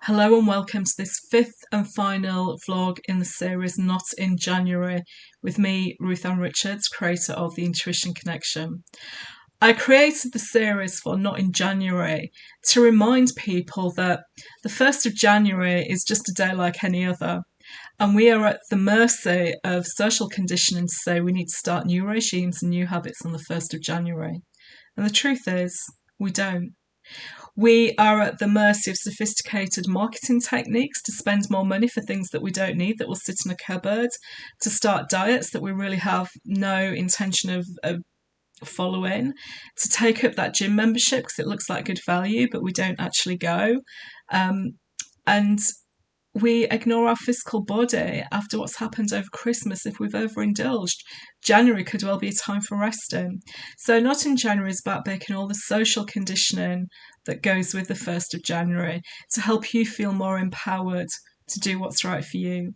Hello and welcome to this fifth and final vlog in the series Not in January with me, Ruth Ann Richards, creator of The Intuition Connection. I created the series for Not in January to remind people that the 1st of January is just a day like any other, and we are at the mercy of social conditioning to say we need to start new regimes and new habits on the 1st of January. And the truth is, we don't. We are at the mercy of sophisticated marketing techniques to spend more money for things that we don't need, that will sit in a cupboard, to start diets that we really have no intention of following, to take up that gym membership because it looks like good value, but we don't actually go. And we ignore our physical body after what's happened over Christmas if we've overindulged. January could well be a time for resting. So Not in January is about breaking all the social conditioning that goes with the 1st of January to help you feel more empowered to do what's right for you.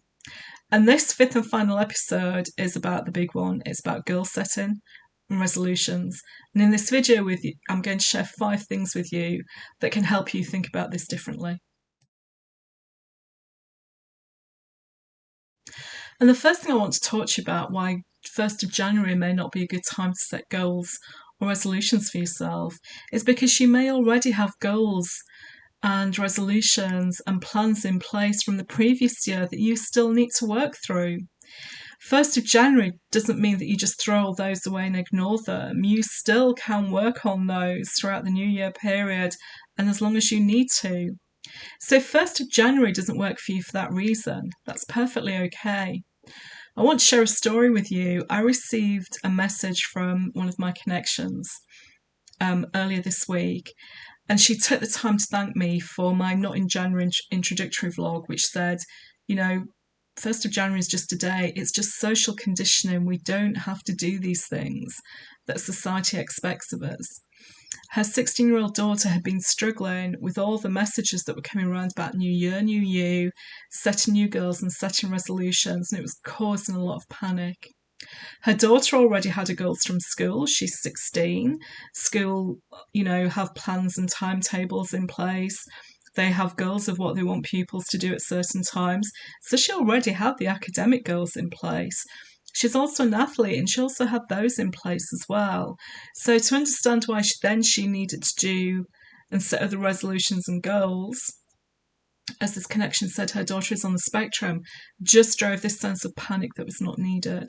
And this fifth and final episode is about the big one. It's about goal setting and resolutions. And in this video with you, I'm going to share 5 things with you that can help you think about this differently. And the first thing I want to talk to you about why 1st of January may not be a good time to set goals or resolutions for yourself is because you may already have goals and resolutions and plans in place from the previous year that you still need to work through. 1st of January doesn't mean that you just throw all those away and ignore them. You still can work on those throughout the New Year period and as long as you need to. So 1st of January doesn't work for you for that reason. That's perfectly okay. I want to share a story with you. I received a message from one of my connections earlier this week, and she took the time to thank me for my Not in January introductory vlog, which said, 1st of January is just a day. It's just social conditioning. We don't have to do these things that society expects of us. Her 16-year-old daughter had been struggling with all the messages that were coming around about New Year, New You, setting new goals and setting resolutions, and it was causing a lot of panic. Her daughter already had her goals from school. She's 16. School, have plans and timetables in place. They have goals of what they want pupils to do at certain times. So she already had the academic goals in place. She's also an athlete and she also had those in place as well. So to understand why she needed to do and set other resolutions and goals, as this connection said her daughter is on the spectrum, just drove this sense of panic that was not needed.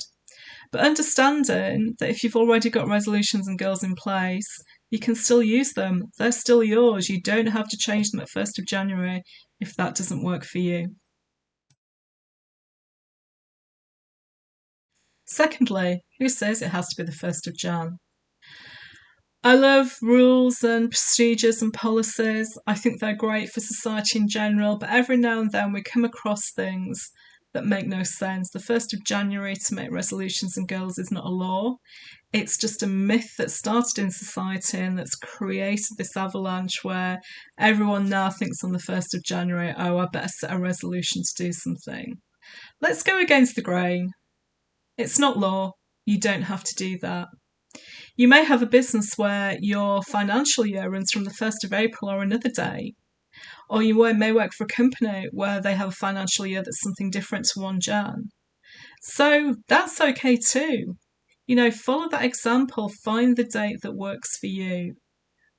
But understanding that if you've already got resolutions and goals in place, you can still use them. They're still yours. You don't have to change them at 1st of January if that doesn't work for you. Secondly, who says it has to be the 1st of Jan? I love rules and procedures and policies. I think they're great for society in general, but every now and then we come across things that make no sense. The 1st of January to make resolutions and goals is not a law. It's just a myth that started in society and that's created this avalanche where everyone now thinks on the 1st of January, oh, I better set a resolution to do something. Let's go against the grain. It's not law. You don't have to do that. You may have a business where your financial year runs from the 1st of April or another day. Or you may work for a company where they have a financial year that's something different to 1 Jan. So that's okay too. Follow that example, find the date that works for you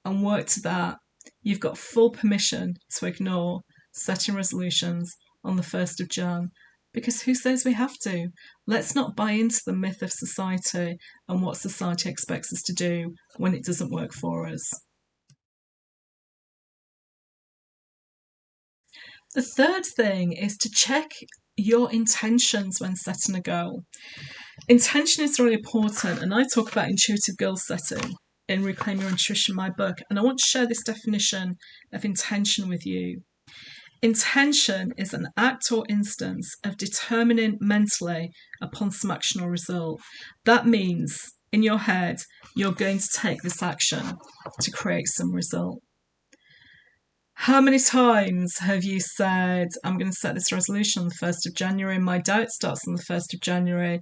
and work to that. You've got full permission to ignore setting resolutions on the 1st of Jan. Because who says we have to? Let's not buy into the myth of society and what society expects us to do when it doesn't work for us. The third thing is to check your intentions when setting a goal. Intention is really important, and I talk about intuitive goal setting in Reclaim Your Intuition, my book, and I want to share this definition of intention with you. Intention is an act or instance of determining mentally upon some action or result. That means in your head, you're going to take this action to create some result. How many times have you said, I'm going to set this resolution on the 1st of January, my diet starts on the 1st of January,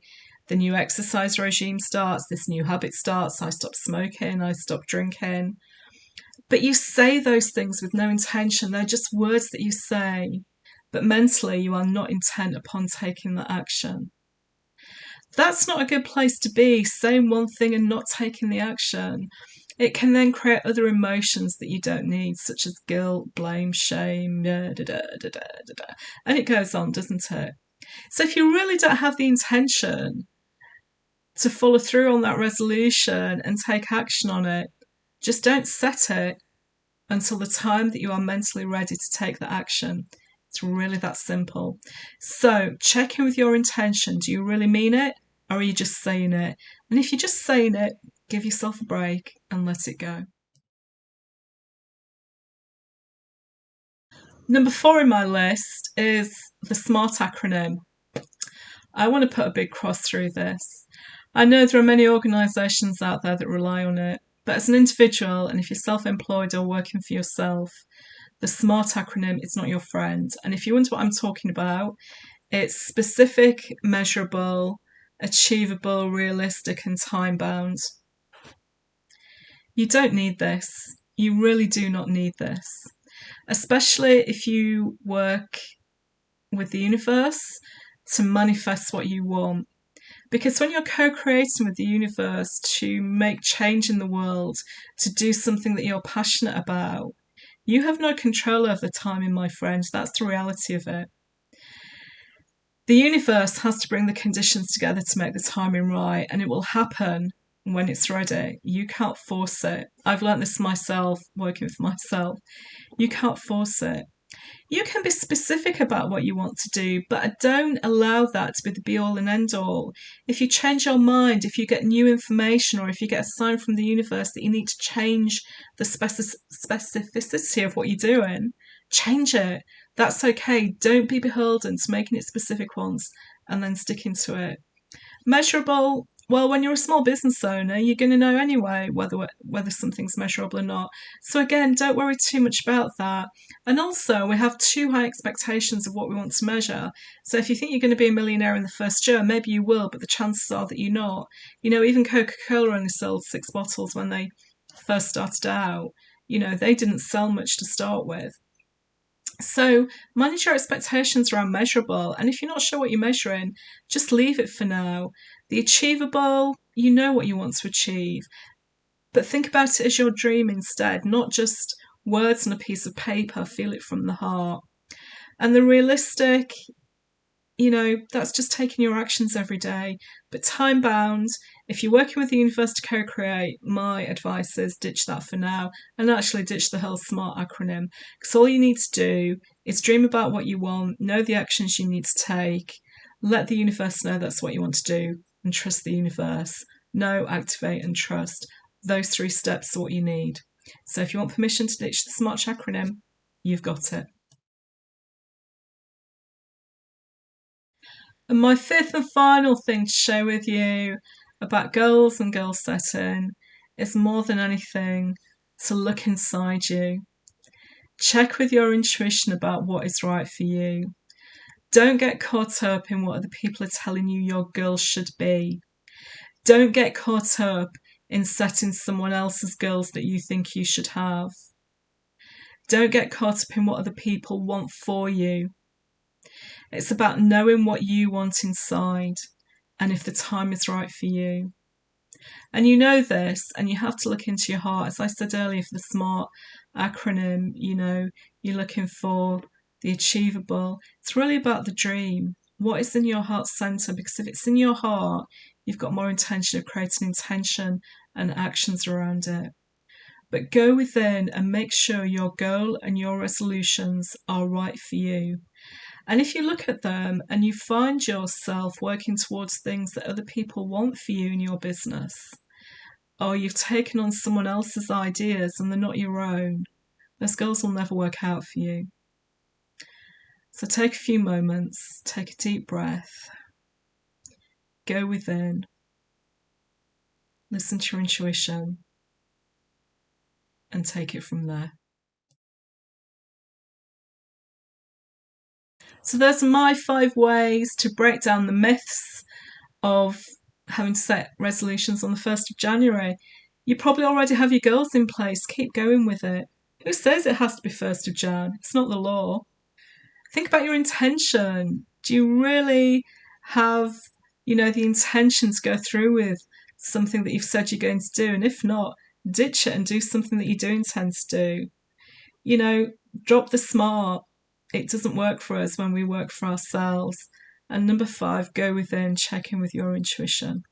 the new exercise regime starts, this new habit starts, I stop smoking, I stop drinking. But you say those things with no intention. They're just words that you say. But mentally, you are not intent upon taking that action. That's not a good place to be, saying one thing and not taking the action. It can then create other emotions that you don't need, such as guilt, blame, shame, and it goes on, doesn't it? So if you really don't have the intention to follow through on that resolution and take action on it, just don't set it until the time that you are mentally ready to take that action. It's really that simple. So check in with your intention. Do you really mean it? Or are you just saying it? And if you're just saying it, give yourself a break and let it go. Number 4 in my list is the SMART acronym. I want to put a big cross through this. I know there are many organisations out there that rely on it, but as an individual, and if you're self-employed or working for yourself, the SMART acronym is not your friend. And if you wonder what I'm talking about, it's specific, measurable, achievable, realistic, and time bound. You don't need this. You really do not need this, especially if you work with the universe to manifest what you want. Because when you're co creating with the universe to make change in the world, to do something that you're passionate about, you have no control over the timing, my friend. That's the reality of it. The universe has to bring the conditions together to make the timing right, and it will happen when it's ready. You can't force it. I've learnt this myself, working with myself. You can't force it. You can be specific about what you want to do, but don't allow that to be the be all and end all. If you change your mind, if you get new information, or if you get a sign from the universe that you need to change the specificity of what you're doing, change it. That's okay. Don't be beholden to making it specific once and then sticking to it. Measurable. Well, when you're a small business owner, you're going to know anyway whether something's measurable or not. So again, don't worry too much about that. And also, we have too high expectations of what we want to measure. So if you think you're going to be a millionaire in the first year, maybe you will, but the chances are that you're not. You know, even Coca-Cola only sold 6 bottles when they first started out. You know, they didn't sell much to start with. So manage your expectations around measurable, and if you're not sure what you're measuring, just leave it for now. The achievable, you know what you want to achieve, but think about it as your dream instead, not just words on a piece of paper. Feel it from the heart. And the realistic, you know, that's just taking your actions every day, but time bound. If you're working with the universe to co-create, my advice is ditch that for now and actually ditch the whole SMART acronym, because all you need to do is dream about what you want, know the actions you need to take, let the universe know that's what you want to do, and trust the universe. Know, activate, and trust. Those 3 steps are what you need. So if you want permission to ditch the SMART acronym, you've got it. And my 5th and final thing to share with you about goals and goal setting is, more than anything, to look inside you. Check with your intuition about what is right for you. Don't get caught up in what other people are telling you your goals should be. Don't get caught up in setting someone else's goals that you think you should have. Don't get caught up in what other people want for you. It's about knowing what you want inside and if the time is right for you. And you know this, and you have to look into your heart. As I said earlier, for the SMART acronym, you know, you're looking for the achievable. It's really about the dream. What is in your heart centre? Because if it's in your heart, you've got more intention of creating intention and actions around it. But go within and make sure your goal and your resolutions are right for you. And if you look at them and you find yourself working towards things that other people want for you in your business, or you've taken on someone else's ideas and they're not your own, those goals will never work out for you. So take a few moments, take a deep breath, go within, listen to your intuition, and take it from there. So those are my 5 ways to break down the myths of having to set resolutions on the 1st of January. You probably already have your goals in place. Keep going with it. Who says it has to be 1st of Jan? It's not the law. Think about your intention. Do you really have, the intention to go through with something that you've said you're going to do? And if not, ditch it and do something that you do intend to do. Drop the smart. It doesn't work for us when we work for ourselves. And number 5, go within, check in with your intuition.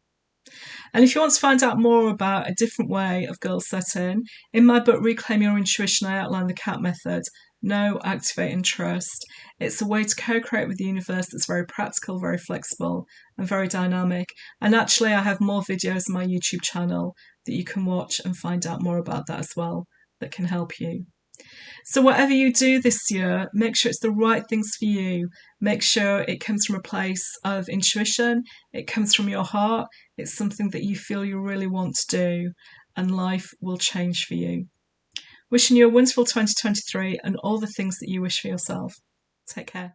And if you want to find out more about a different way of goal setting, in my book Reclaim Your Intuition, I outline the CAT method. Know, activate, and trust. It's a way to co-create with the universe that's very practical, very flexible, and very dynamic. And actually, I have more videos on my YouTube channel that you can watch and find out more about that as well, that can help you. So whatever you do this year, make sure it's the right things for you. Make sure it comes from a place of intuition. It comes from your heart. It's something that you feel you really want to do, and life will change for you. Wishing you a wonderful 2023 and all the things that you wish for yourself. Take care.